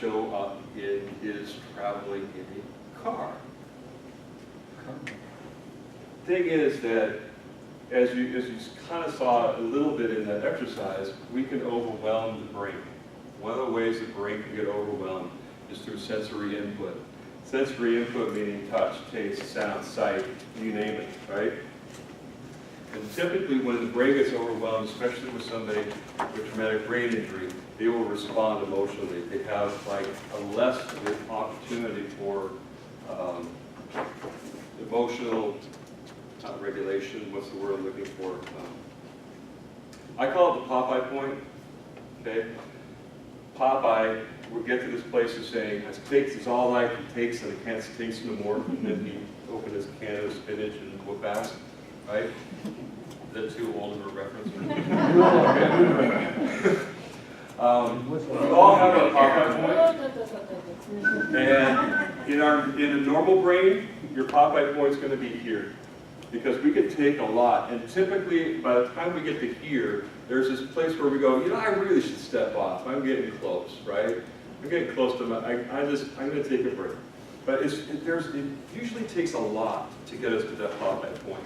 show up in his traveling in a car. Thing is that, as you kind of saw a little bit in that exercise, we can overwhelm the brain. One of the ways the brain can get overwhelmed is through sensory input. Sensory input meaning touch, taste, sound, sight, you name it, right? And typically when the brain gets overwhelmed, especially with somebody with traumatic brain injury, they will respond emotionally. They have like a less of an opportunity for emotional regulation. What's the word I'm looking for? I call it the Popeye point. Okay, Popeye would get to this place of saying, "It's all life it takes, and I can't taste no more." And then he opened his can of spinach and whoop ass, right? Is that too old of a reference? We all have a Popeye point, and in a normal brain, your Popeye point is going to be here, because we can take a lot, and typically by the time we get to here, there's this place where we go, you know, I really should step off. I'm getting close, right? I'm getting close to my. I'm going to take a break. But it usually takes a lot to get us to that Popeye point.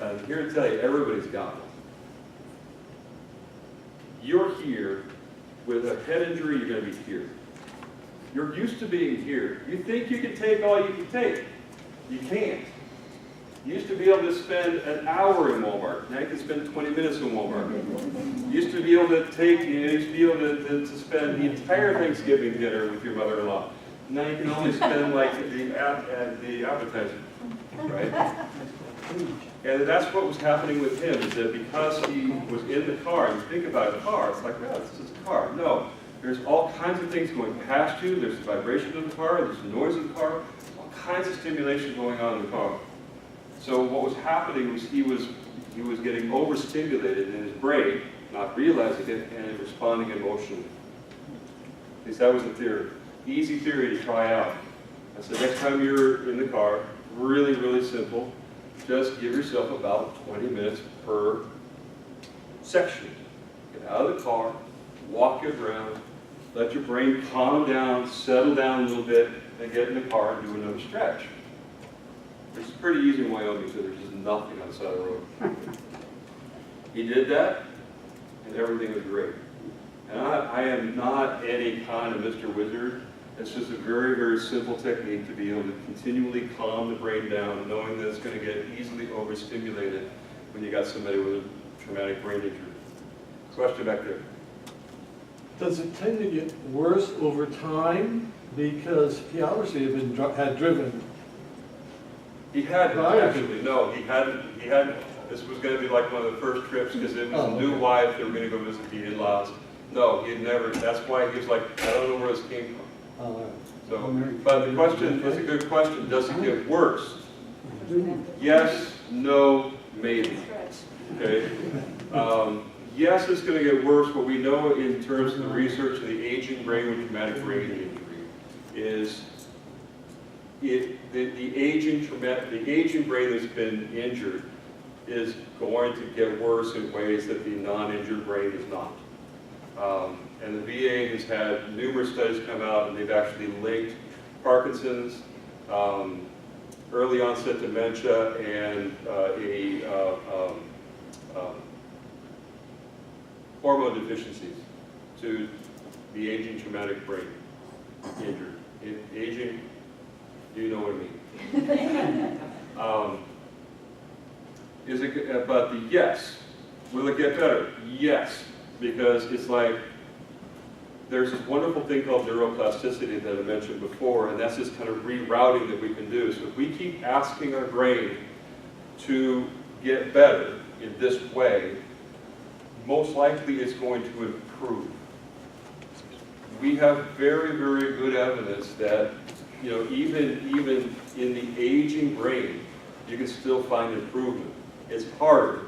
And I'm here to tell you, everybody's got one. You're here. With a head injury, you're going to be here. You're used to being here. You think you can take all you can take. You can't. You used to be able to spend an hour in Walmart. Now you can spend 20 minutes in Walmart. You used to be able to to spend the entire Thanksgiving dinner with your mother-in-law. Now you can only spend like the appetizer, right? And that's what was happening with him, is that because he was in the car, and you think about a car, it's like, oh, this is a car. No, there's all kinds of things going past you. There's the vibration of the car, there's the noise of the car, all kinds of stimulation going on in the car. So what was happening was he was getting overstimulated in his brain, not realizing it, and responding emotionally. At least that was the theory. Easy theory to try out. I said, next time you're in the car, really, really simple, just give yourself about 20 minutes per section. Get out of the car, walk it around, let your brain calm down, settle down a little bit, then get in the car and do another stretch. It's pretty easy in Wyoming, so there's just nothing on the side of the road. He did that, and everything was great. And I am not any kind of Mr. Wizard. It's just a very, very simple technique to be able to continually calm the brain down, knowing that it's going to get easily overstimulated when you got somebody with a traumatic brain injury. Question back there. Does it tend to get worse over time? Because he obviously had driven. He hadn't, actually. No, he hadn't. This was going to be like one of the first trips because it was a new wife. They were going to go visit the in-laws. No, he had never. That's why he was like, I don't know where this came from. So, but the question is a good question. Does it get worse? Yes, no, maybe. Okay. Yes, it's going to get worse. What we know in terms of the research of the aging brain with traumatic brain injury is the aging brain that's been injured is going to get worse in ways that the non-injured brain is not. And the VA has had numerous studies come out, and they've actually linked Parkinson's, early onset dementia, and hormone deficiencies to the aging traumatic brain injury. Aging, you know what I mean. Is it? But the yes, will it get better? Yes, because it's like there's this wonderful thing called neuroplasticity that I mentioned before, and that's this kind of rerouting that we can do. So if we keep asking our brain to get better in this way, most likely it's going to improve. We have very, very good evidence that, you know, even in the aging brain, you can still find improvement. It's harder,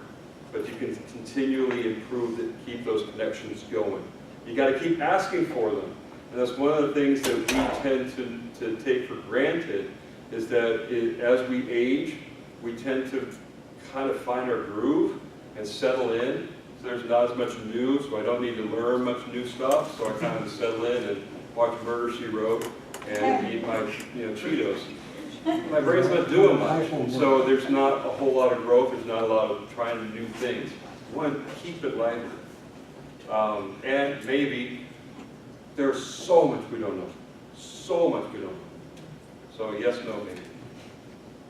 but you can continually improve it, keep those connections going. You got to keep asking for them. And that's one of the things that we tend to take for granted, is that as we age, we tend to kind of find our groove and settle in. So there's not as much new, so I don't need to learn much new stuff, so I kind of settle in, and watch Murder, She Wrote, and eat my Cheetos. My brain's not doing much, and so there's not a whole lot of growth. There's not a lot of trying to do things. I want to keep it lighter. And maybe there's so much we don't know. So much we don't know. So yes, no, maybe.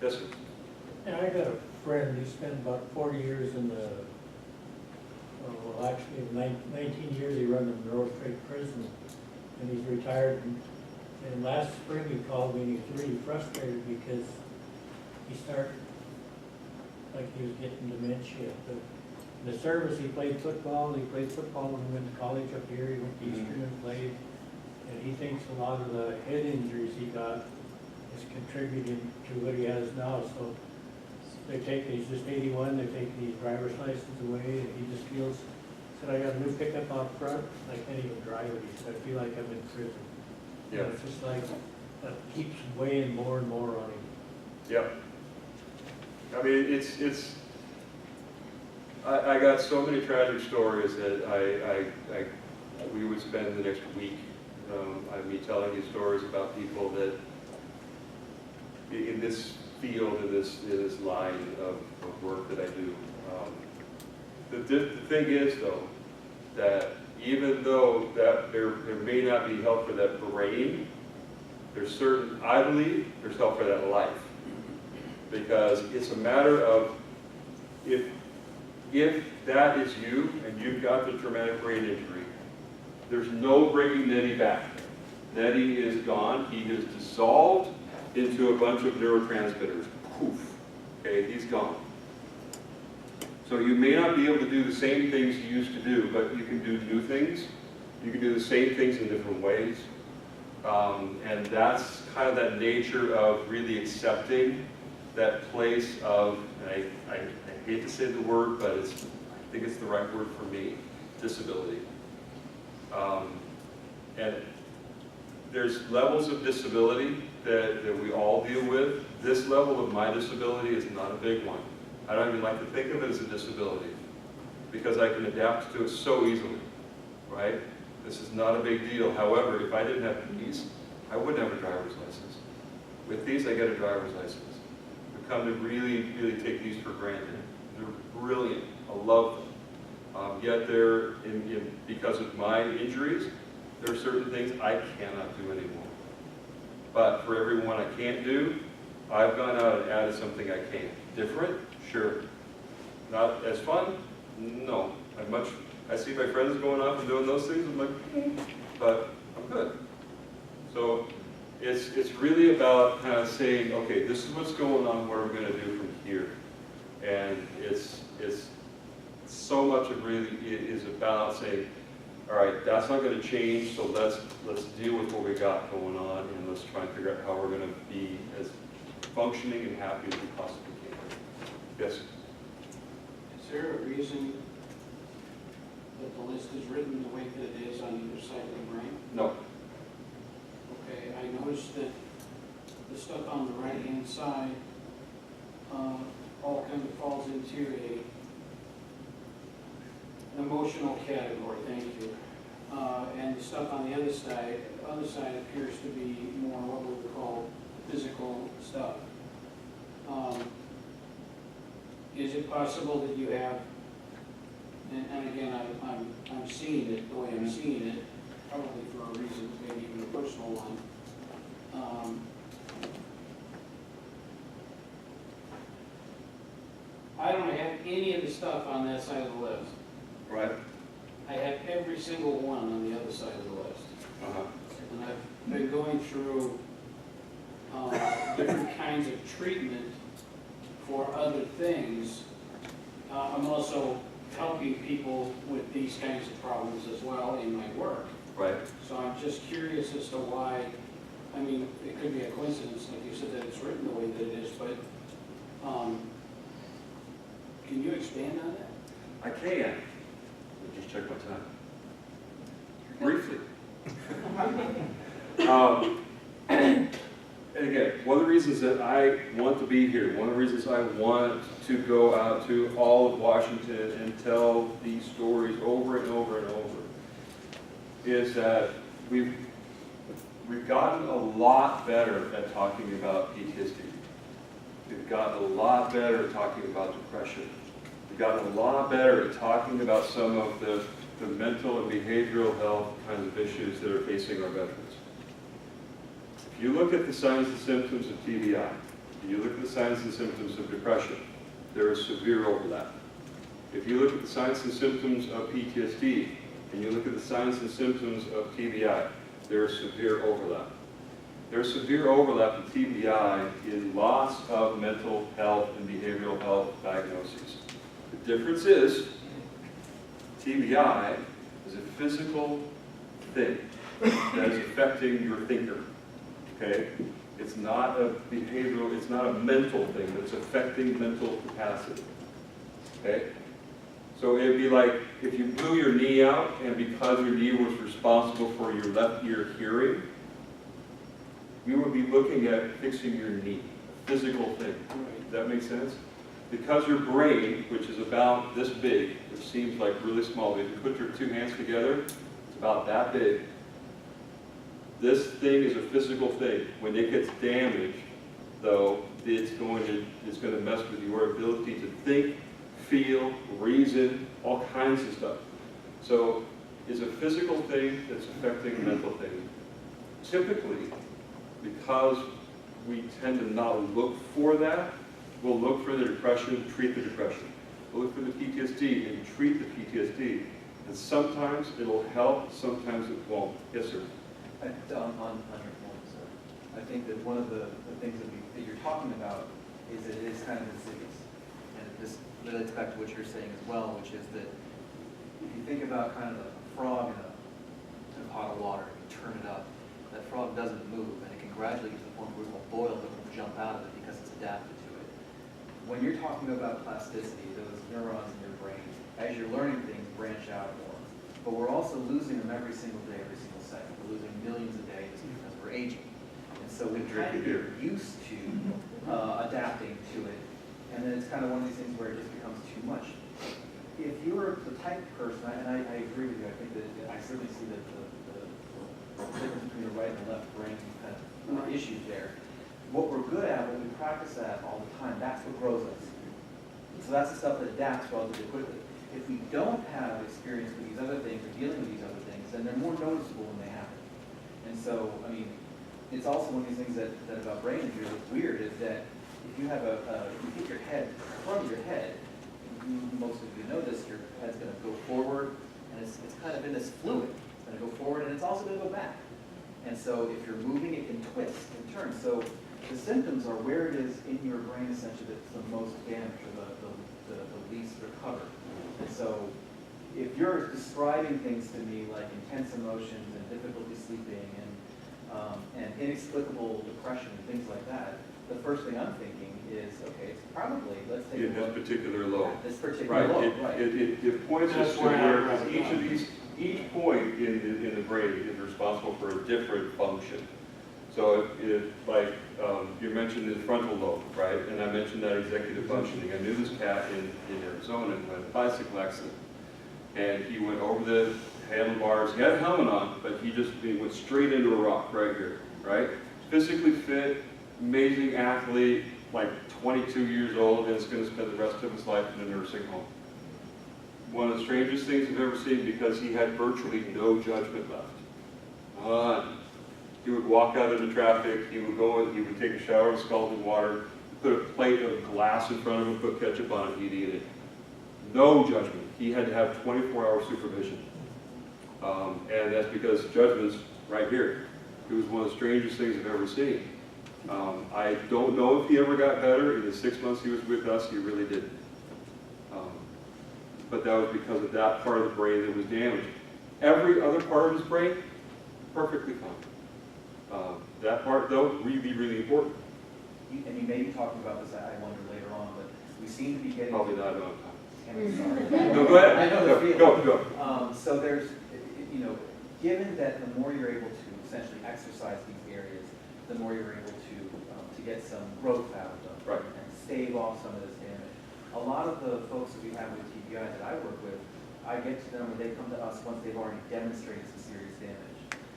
Yes, sir. And I got a friend who spent about 40 years in the, well, actually 19 years he run the Monroe State Prison, and he's retired. And last spring he called me and he was really frustrated because he started, like he was getting dementia. But in the service he played football when he went to college up here, he went to Eastern and played. And he thinks a lot of the head injuries he got is contributing to what he has now. So he's just 81, they're taking his driver's license away, and he just feels, said, I got a new pickup out front, I can't even drive it. He said, I feel like I'm in prison. Yeah. And it's just like, that keeps weighing more and more on him. Yep. I mean, I got so many tragic stories that we would spend the next week, me telling you stories about people that, in this field, in this line of work that I do. The thing is, though, that even though that there may not be help for that brain, there's certain, I believe, there's help for that life. Because it's a matter of, if that is you and you've got the traumatic brain injury, there's no bringing Nettie back. Nettie is gone. He is dissolved into a bunch of neurotransmitters. Poof. Okay, he's gone. So you may not be able to do the same things you used to do, but you can do new things. You can do the same things in different ways. And that's kind of that nature of really accepting that place of, and I hate to say the word, but I think it's the right word for me, disability. And there's levels of disability that we all deal with. This level of my disability is not a big one. I don't even like to think of it as a disability because I can adapt to it so easily, right? This is not a big deal. However, if I didn't have these, I wouldn't have a driver's license. With these, I get a driver's license. I've come to really, really take these for granted. They're brilliant. I love them. Yet they're, because of my injuries, there are certain things I cannot do anymore. But for every one I can't do, I've gone out and added something I can. Different? Sure. Not as fun? No. I see my friends going off and doing those things, I'm like, but I'm good. So it's really about kind of saying, okay, this is what's going on, what are we going to do from here? And it's so much of really is about saying, all right, that's not going to change, so let's deal with what we got going on, and let's try and figure out how we're going to be as functioning and happy as we possibly can. Yes? Is there a reason that the list is written the way that it is on either side of the brain? No. Okay, I noticed that the stuff on the right-hand side all kind of falls into an emotional category, thank you. And the stuff on the other side appears to be more what we would call physical stuff. Is it possible that you have, and again, I'm seeing it the way I'm seeing it, probably for a reason, maybe even a personal one. I don't have any of the stuff on that side of the list. Right. I have every single one on the other side of the list. Uh-huh. And I've been going through different kinds of treatment for other things. I'm also helping people with these kinds of problems as well in my work. Right. So I'm just curious as to why, I mean, it could be a coincidence, like you said, that it's written the way that it is, but can you expand on that? I can. Let me just check my time. Briefly. And again, one of the reasons that I want to be here, one of the reasons I want to go out to all of Washington and tell these stories over and over and over, is that We've gotten a lot better at talking about PTSD. We've gotten a lot better at talking about depression. We've gotten a lot better at talking about some of the mental and behavioral health kinds of issues that are facing our veterans. If you look at the signs and symptoms of TBI, if you look at the signs and symptoms of depression, there is severe overlap. If you look at the signs and symptoms of PTSD, and you look at the signs and symptoms of TBI, there is severe overlap. There's severe overlap in TBI in lots of mental health and behavioral health diagnoses. The difference is, TBI is a physical thing that is affecting your thinker, okay? It's not a behavioral, it's not a mental thing that's affecting mental capacity, okay? So it'd be like if you blew your knee out and because your knee was responsible for your left ear hearing, we would be looking at fixing your knee, a physical thing. Does that make sense? Because your brain, which is about this big, which seems like really small, but if you put your two hands together, it's about that big. This thing is a physical thing. When it gets damaged, though, it's going to mess with your ability to think, feel, reason, all kinds of stuff. So it's a physical thing that's affecting a mental thing. Typically, because we tend to not look for that, we'll look for the depression, treat the depression. We'll look for the PTSD and treat the PTSD. And sometimes it'll help, sometimes it won't. Yes, sir? On your point, sir, I think that one of the things that you're talking about is that it is kind of insidious. And this relates back to what you're saying as well, which is that if you think about kind of a frog in a pot of water, you turn it up, that frog doesn't move, and it can gradually get to the point where it will boil, but it will jump out of it because it's adapted to it. When you're talking about plasticity, those neurons in your brain, as you're learning things, branch out more. But we're also losing them every single day, every single second. We're losing millions a day just because we're aging. And so we kind of get used to adapting to it. And then it's kind of one of these things where it just becomes too much. If you're the type of person, and I agree with you, I think that I certainly see that the difference between the right and the left brain kind of issues there. What we're good at, what we practice at all the time, that's what grows us. So that's the stuff that adapts relatively quickly. If we don't have experience with these other things or dealing with these other things, then they're more noticeable when they happen. And so, I mean, it's also one of these things that about brain injury that's weird is that if you have you hit your head, front of your head, most of you know this, your head's going to go forward, and it's kind of in this fluid. It's going to go forward, and it's also going to go back. And so if you're moving, it can twist and turn. So the symptoms are where it is in your brain, essentially, that's the most damaged or the least recovered. And so if you're describing things to me like intense emotions and difficulty sleeping and inexplicable depression and things like that, the first thing I'm thinking is, okay, it's probably, let's take In this particular low. this particular low, right. It points us to where each point in the brain is responsible for a different function. So like you mentioned the frontal lobe, right? And I mentioned that executive functioning. I knew this cat in Arizona who had a bicycle accident. And he went over the handlebars. He had a helmet on, but he went straight into a rock right here, right? Physically fit, amazing athlete, like 22 years old, and is going to spend the rest of his life in a nursing home. One of the strangest things I've ever seen because he had virtually no judgment left. He would walk out into traffic, he would go and he would take a shower with scalding water, put a plate of glass in front of him, put ketchup on it, he'd eat it. No judgment. He had to have 24-hour supervision. And that's because judgment's right here. It was one of the strangest things I've ever seen. I don't know if he ever got better. In the 6 months he was with us, he really didn't. But that was because of that part of the brain that was damaged. Every other part of his brain, perfectly fine. That part, though, really, really important. And you may be talking about this, I wonder later on, but we seem to be getting... Probably not enough time. I'm sorry. No, go ahead. I know the feeling. Go. So there's, given that the more you're able to essentially exercise these areas, the more you're able to get some growth out of them. Right. And stave off some of this damage. A lot of the folks that we have with TBI that I work with, I get to them when they come to us once they've already demonstrated some serious damage.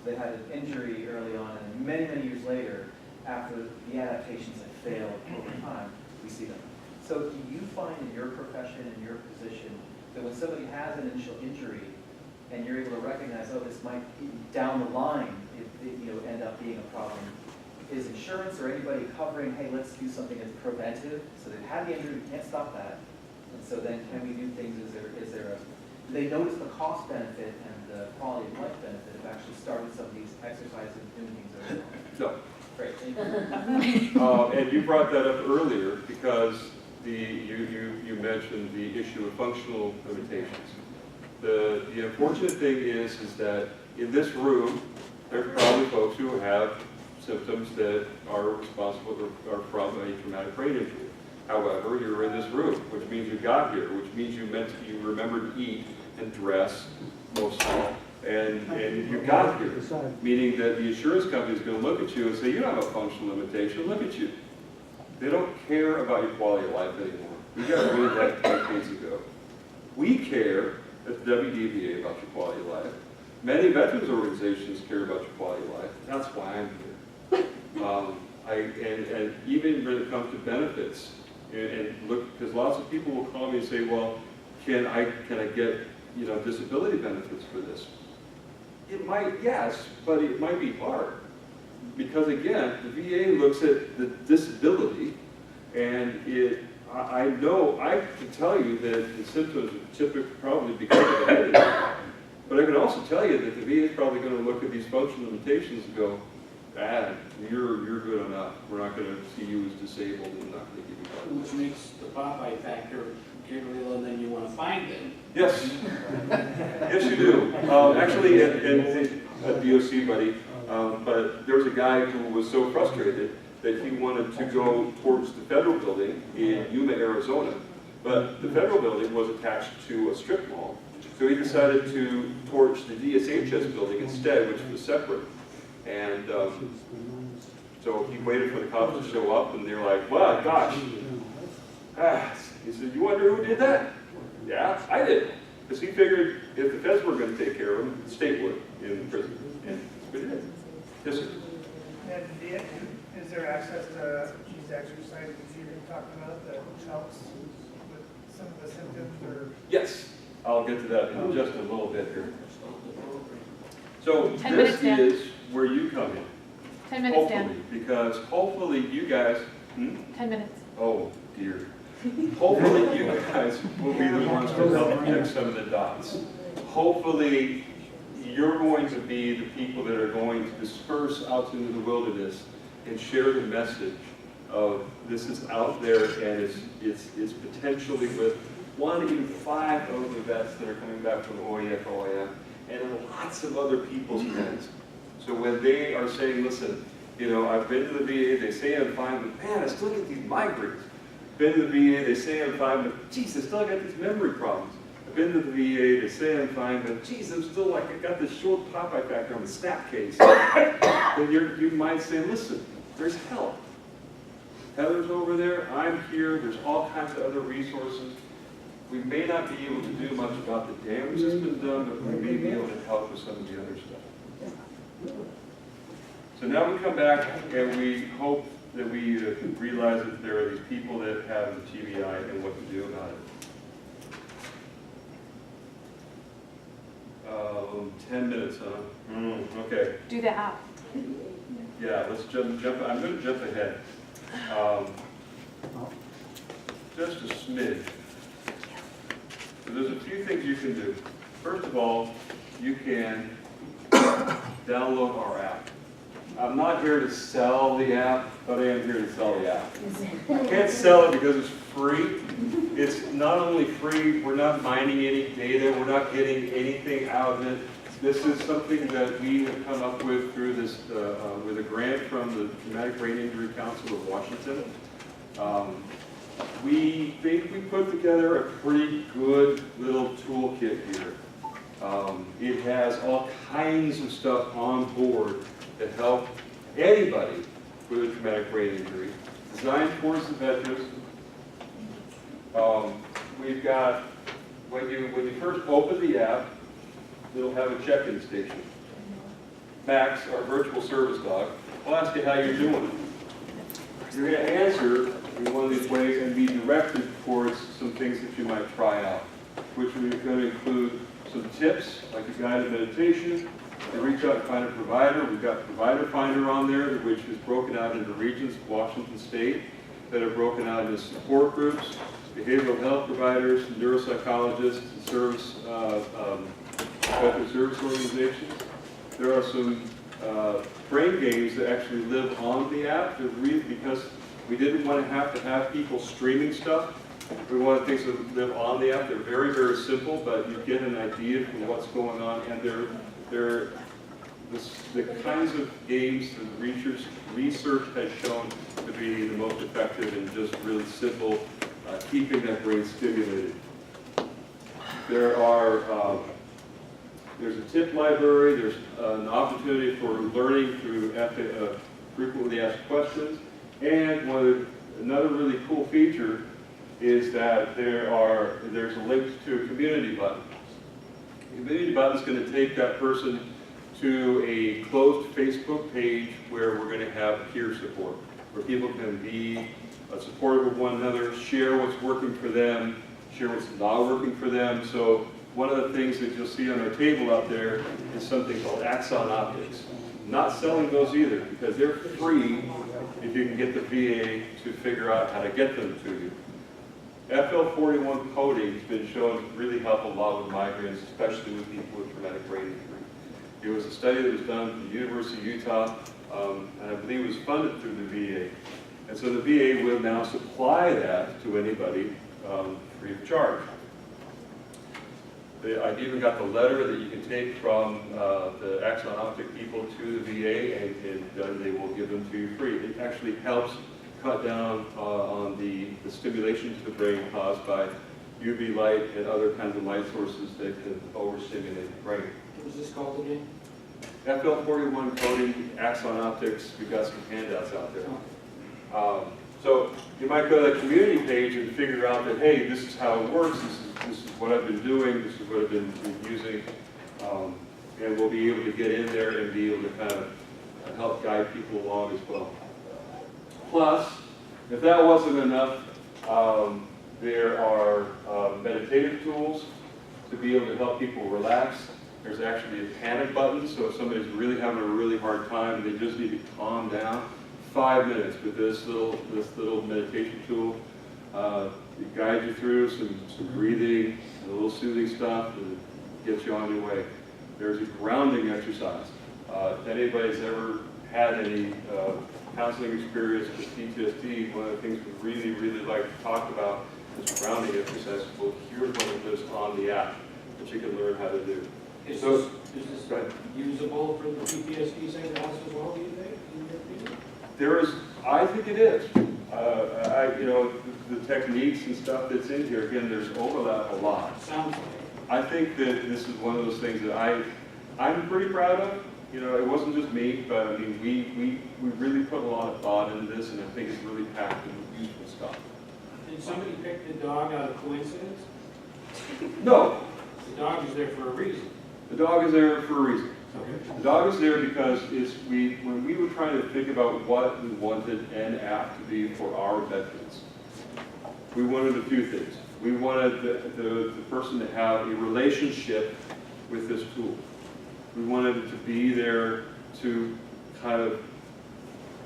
They had an injury early on, and many, many years later, after the adaptations have failed over time, we see them. So do you find in your profession, in your position, that when somebody has an initial injury, and you're able to recognize, oh, this might, down the line, end up being a problem, is insurance or anybody covering, hey, let's do something that's preventive, so they've had the injury, we can't stop that, and so then can we do things, do they notice the cost benefit and the quality of life benefit of actually starting some of these exercises and doing things early on? No. Great, thank you. And you brought that up earlier because you mentioned the issue of functional limitations. The unfortunate thing is that in this room, there are probably folks who have symptoms that are responsible or from a traumatic brain injury. However, you're in this room, which means you got here, which means you remembered to eat and dress mostly, and you got here. Meaning that the insurance company is going to look at you and say, you don't have a functional limitation, look at you. They don't care about your quality of life anymore. We got rid of that decades ago. We care at the WDVA about your quality of life. Many veterans organizations care about your quality of life. That's why I'm here. And even when it comes to benefits, and look, because lots of people will call me and say, well, can I get disability benefits for this? It might, yes, but it might be hard. Because again, the VA looks at the disability, and I can tell you that the symptoms are typically probably because of the head injury. But I can also tell you that the VA is probably going to look at these functional limitations and go, you're good enough. We're not going to see you as disabled, and we're not going to give you help. Which makes the Popeye factor get real, and then you want to find them. Yes. Yes, you do. Actually, at DOC, buddy, but there was a guy who was so frustrated that he wanted to go towards the federal building in Yuma, Arizona. But the federal building was attached to a strip mall. So he decided to torch the DSHS building instead, which was separate. And so he waited for the cops to show up, and they're like, well, gosh. He said, you wonder who did that? Yeah, I did. Because he figured if the feds were going to take care of him, the state would in prison. And we did. Yes, sir. And is there access to these exercises you've been talking about that helps with some of the symptoms or? Yes, I'll get to that in just a little bit here. So 10 this minutes, Dan. is where you come in. 10 minutes, Dan. Hopefully, because hopefully you guys, 10 minutes. oh dear. Hopefully you guys will be the ones to help connect some of the dots. Hopefully you're going to be the people that are going to disperse out into the wilderness and share the message of this is out there, and it's potentially with 1 to 5 of the vets that are coming back from the OEF, OIF, and lots of other people's friends. So when they are saying, listen, I've been to the VA, they say I'm fine, but man, I still get these migraines. I've been to the VA, they say I'm fine, but geez, I still got these memory problems. I've been to the VA, they say I'm fine, but geez, I'm still I got this short Popeye factor on the snap case. Then you might say, listen, there's help. Heather's over there, I'm here, there's all kinds of other resources. We may not be able to do much about the damage that's been done, but we may be able to help with some of the other stuff. So now we come back and we hope that we realize that there are these people that have the TBI and what to do about it. 10 minutes, huh? Okay. Do the app. Yeah, let's jump. I'm going to jump ahead. Just a smidge. So there's a few things you can do. First of all, you can download our app. I'm not here to sell the app, but I am here to sell the app. I can't sell it because it's free. It's not only free, we're not mining any data, we're not getting anything out of it. This is something that we have come up with through this, with a grant from the Traumatic Brain Injury Council of Washington. We think we put together a pretty good little toolkit here. It has all kinds of stuff on board to help anybody with a traumatic brain injury, designed towards the veterans. We've got, when you first open the app, it'll have a check-in station. Max, our virtual service dog, will ask you how you're doing. You're going to answer in one of these ways and be directed towards some things that you might try out, which we're going to include some tips, like a guided meditation. You reach out and find a provider. We've got Provider Finder on there, which is broken out into regions of Washington State that are broken out into support groups, behavioral health providers, neuropsychologists, and service, service organizations. There are some brain games that actually live on the app because we didn't want to have people streaming stuff. We wanted things that live on the app. They're very, very simple, but you get an idea from what's going on, and they're the kinds of games that research has shown to be the most effective and just really simple, keeping that brain stimulated. There's a tip library. There's an opportunity for learning through frequently asked questions, and another really cool feature is that there's a link to a community button. The community button is going to take that person to a closed Facebook page where we're going to have peer support, where people can be supportive of one another, share what's working for them, share what's not working for them. So one of the things that you'll see on our table out there is something called Axon Optics. Not selling those either, because they're free if you can get the VA to figure out how to get them to you. FL41 coding has been shown to really help a lot with migraines, especially with people with traumatic brain injury. It was a study that was done at the University of Utah, and I believe it was funded through the VA. And so the VA will now supply that to anybody free of charge. I've even got the letter that you can take from the Axon Optic people to the VA, and they will give them to you free. It actually helps cut down on the stimulation to the brain caused by UV light and other kinds of light sources that can overstimulate the brain. What is this called again? FL41 coding, Axon Optics, we've got some handouts out there. So you might go to the community page and figure out that, hey, this is how it works, this is what I've been doing, this is what I've been using, and we'll be able to get in there and be able to kind of help guide people along as well. Plus, if that wasn't enough, there are meditative tools to be able to help people relax. There's actually a panic button, so if somebody's really having a really hard time and they just need to calm down, 5 minutes with this little meditation tool. It guides you through some breathing, a little soothing stuff, and gets you on your way. There's a grounding exercise. If anybody's ever had any counseling experience with PTSD, one of the things we really, really like to talk about is grounding exercise. Well, here's one of those on the app that you can learn how to do. Is So, this usable for the PTSD side of the house as well, do you think? I think it is. The techniques and stuff that's in here, again, there's overlap a lot. Sounds like. I think that this is one of those things that I'm pretty proud of. It wasn't just me, but I mean, we really put a lot of thought into this, and I think it's really packed with useful stuff. Did somebody pick the dog out of coincidence? No, The dog is there for a reason. the dog is there for a reason. Okay. The dog is there because when we were trying to think about what we wanted an app to be for our veterans, we wanted a few things. We wanted the person to have a relationship with this tool. We wanted it to be there to kind of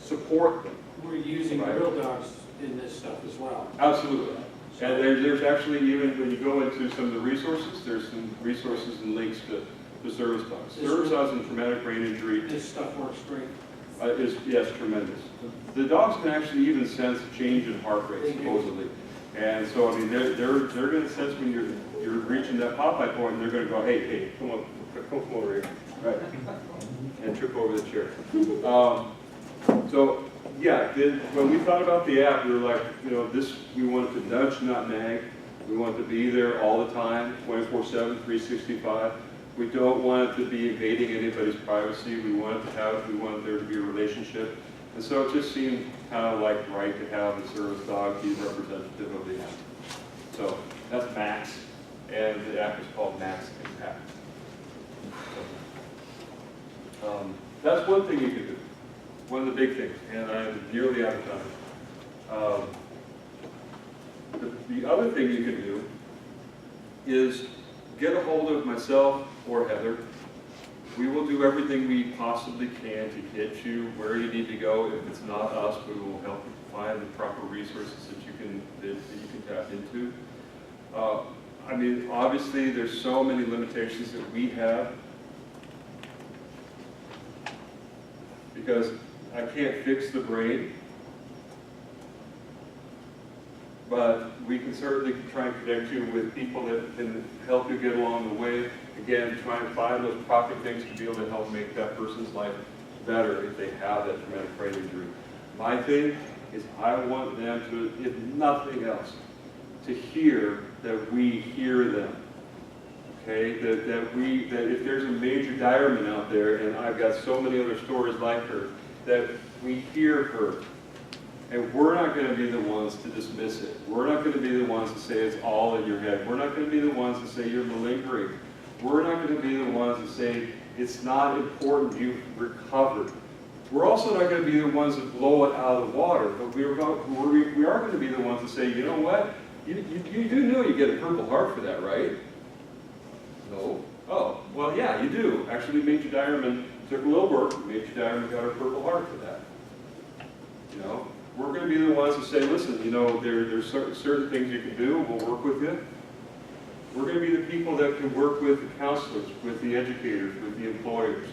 support them. We're using Right. real dogs in this stuff as well. Absolutely. And there's actually, even when you go into some of the resources, there's some resources and links to service dogs. Service dogs and traumatic brain injury This stuff works great. is, yes, tremendous. The dogs can actually even sense a change in heart rate, They do. supposedly. And so, I mean, they're going to sense when you're reaching that Popeye point, and they're going to go, hey, come over here. Right. And trip over the chair. So, yeah, when we thought about the app, we were like, we wanted to nudge, not nag. We want it to be there all the time, 24/7, 365. We don't want it to be invading anybody's privacy. We want there to be a relationship. And so it just seemed kind of like right to have the service dog be representative of the app. So that's Max, and the app is called Max Impact. That's one thing you can do. One of the big things, and I'm nearly out of time. The other thing you can do is get a hold of myself or Heather. We will do everything we possibly can to get you where you need to go. If it's not us, we will help you find the proper resources that you can tap into. I mean, obviously, there's so many limitations that we have because I can't fix the brain, but we can certainly try and connect you with people that can help you get along the way. Again, try and find those proper things to be able to help make that person's life better if they have that traumatic brain injury. My thing is I want them to, if nothing else, to hear that we hear them. Okay, that if there's a major diamond out there, and I've got so many other stories like her, that we hear her. And we're not going to be the ones to dismiss it. We're not going to be the ones to say it's all in your head. We're not going to be the ones to say you're malingering. We're not going to be the ones to say it's not important, you've recovered. We're also not going to be the ones that blow it out of the water, but we are going to be the ones to say, you know what? You do know you get a Purple Heart for that, right? No? Oh, well, yeah, you do. Actually, Major Diamond took a little work. Major Diamond got a Purple Heart for that. You know? We're going to be the ones to say, listen, you know, there's certain things you can do. We'll work with you. We're going to be the people that can work with the counselors, with the educators, with the employers,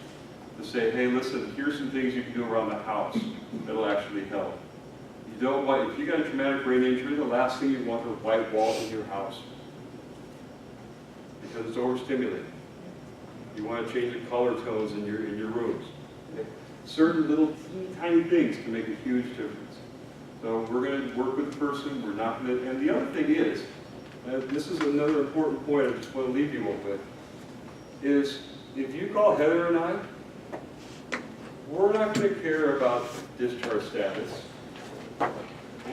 to say, hey, listen, here's some things you can do around the house that'll actually help. You don't want, if you got a traumatic brain injury, the last thing you want are white walls in your house because it's overstimulating. You want to change the color tones in your rooms. Okay? Certain little tiny things can make a huge difference. So we're going to work with the person. We're not going to, and the other thing is, this is another important point I just want to leave you with, is if you call Heather and I, we're not going to care about discharge status.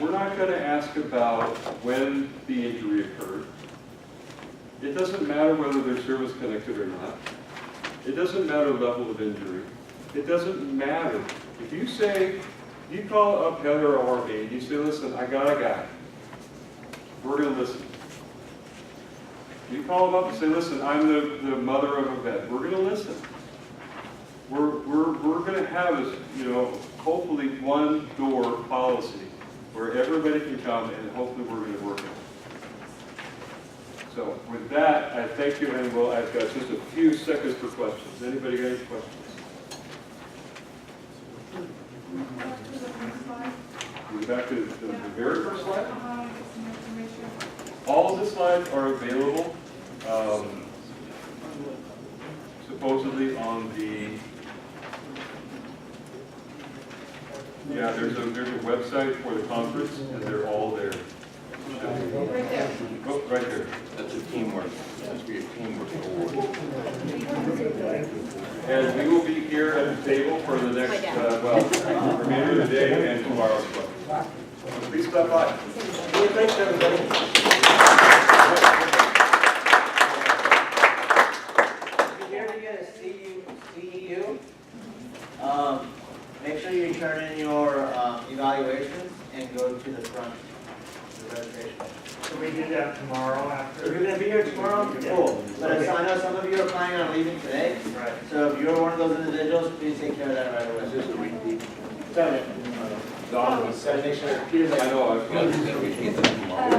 We're not going to ask about when the injury occurred. It doesn't matter whether they're service connected or not. It doesn't matter the level of injury. It doesn't matter. If you say, you call up Heather or me, and you say, listen, I got a guy. We're going to listen. You call them up and say, listen, I'm the mother of a vet. We're going to listen. We're going to have this, you know, hopefully one door policy where everybody can come and hopefully we're going to work it. So with that, I thank you, and I've got just a few seconds for questions. Anybody got any questions? We're back to the very first slide. All of the slides are available, supposedly on the, yeah, there's a website for the conference, and they're all there. Right there. Oh, right there. That's a teamwork. That's be a teamwork award. And we will be here at the table for the next, remainder of the day and tomorrow as well. Please stop by. Thanks, everybody. If you're here to get a CEU, make sure you turn in your evaluations and go to the front of the registration. So we do that tomorrow after? If you're going to be here tomorrow, cool. But I know some of you are planning on leaving today. Right. So if you're one of those individuals, please take care of that right away. This is a repeat. Sorry. Don, Gotta make sure. I know, I've got gonna repeat that tomorrow.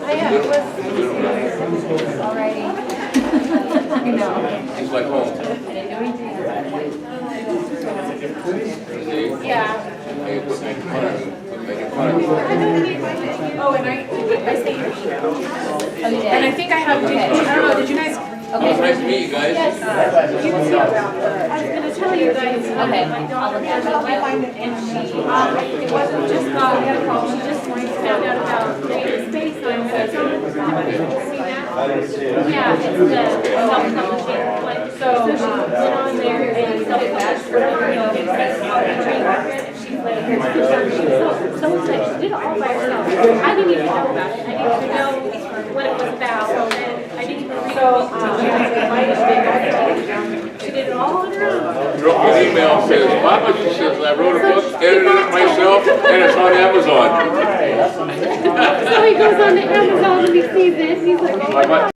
It was already. I know. It's like home. I didn't do anything. Yeah. Making fun of me. Making fun of me. Oh, and I sent you an email. And I think I have, I don't know, did you guys? Well, nice to meet you guys. Yes. You can see I was gonna tell you guys, my daughter had a wet, and she, it wasn't just not a call, she just found out about the space on the see that? Yeah, it's the self-publishing, like, so she went on there and self-published for her, and she's like, she was so excited, she did it all by herself. I didn't even know about it, I didn't even know what it was about, and I didn't even read So, my mistake, she did it all on her own. Wrote me an email, says, Papa, she says, I wrote a book, edited it myself, and it's on Amazon. So he goes on to Amazon and he sees it, he's like, oh my God.